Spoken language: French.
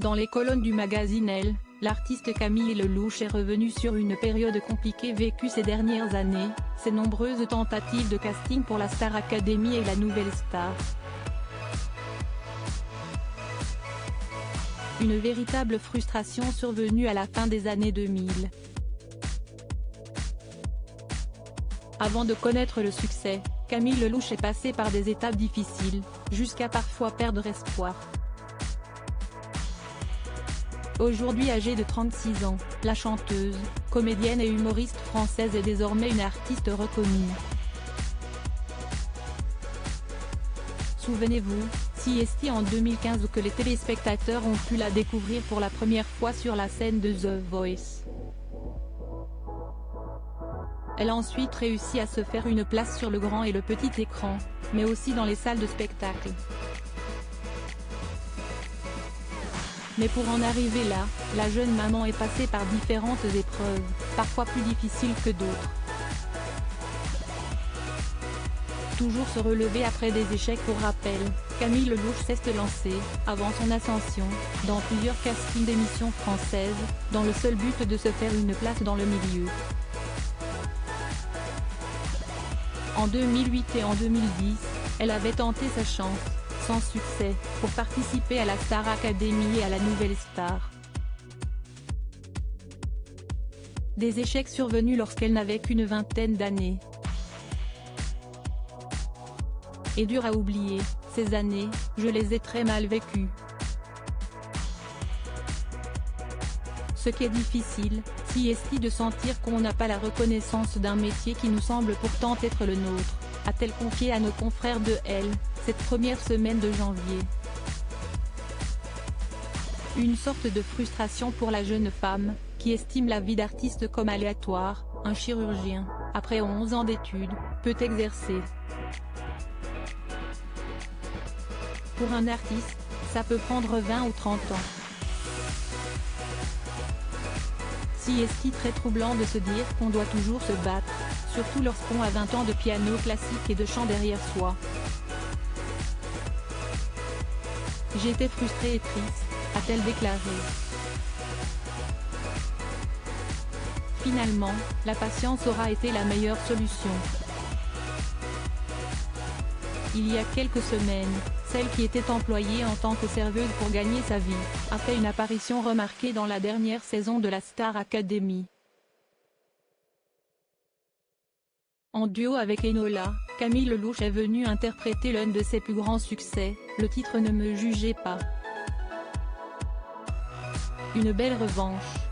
Dans les colonnes du magazine Elle, l'artiste Camille Lelouch est revenue sur une période compliquée vécue ces dernières années, ses nombreuses tentatives de casting pour la Star Academy et la Nouvelle Star. Une véritable frustration survenue à la fin des années 2000. Avant de connaître le succès, Camille Lelouch est passée par des étapes difficiles, jusqu'à parfois perdre espoir. Aujourd'hui âgée de 36 ans, la chanteuse, comédienne et humoriste française est désormais une artiste reconnue. Souvenez-vous, CST en 2015 où que les téléspectateurs ont pu la découvrir pour la première fois sur la scène de The Voice. Elle a ensuite réussi à se faire une place sur le grand et le petit écran, mais aussi dans les salles de spectacle. Mais pour en arriver là, la jeune maman est passée par différentes épreuves, parfois plus difficiles que d'autres. Toujours se relever après des échecs. Pour rappel, Camille Lelouch s'est lancée, avant son ascension, dans plusieurs castings d'émissions françaises, dans le seul but de se faire une place dans le milieu. En 2008 et en 2010, elle avait tenté sa chance, sans succès, pour participer à la Star Academy et à la Nouvelle Star. Des échecs survenus lorsqu'elle n'avait qu'une vingtaine d'années. Et dur à oublier, ces années, je les ai très mal vécues. Ce qui est difficile, c'est de sentir qu'on n'a pas la reconnaissance d'un métier qui nous semble pourtant être le nôtre, a-t-elle confié à nos confrères de Elle, cette première semaine de janvier. Une sorte de frustration pour la jeune femme, qui estime la vie d'artiste comme aléatoire. Un chirurgien, après 11 ans d'études, peut exercer. Pour un artiste, ça peut prendre 20 ou 30 ans. C'est très troublant de se dire qu'on doit toujours se battre, surtout lorsqu'on a 20 ans de piano classique et de chant derrière soi. J'étais frustrée et triste, a-t-elle déclaré. Finalement, la patience aura été la meilleure solution. Il y a quelques semaines, celle qui était employée en tant que serveuse pour gagner sa vie, a fait une apparition remarquée dans la dernière saison de la Star Academy. En duo avec Enola, Camille Lelouch est venue interpréter l'un de ses plus grands succès, le titre Ne me jugez pas. Une belle revanche.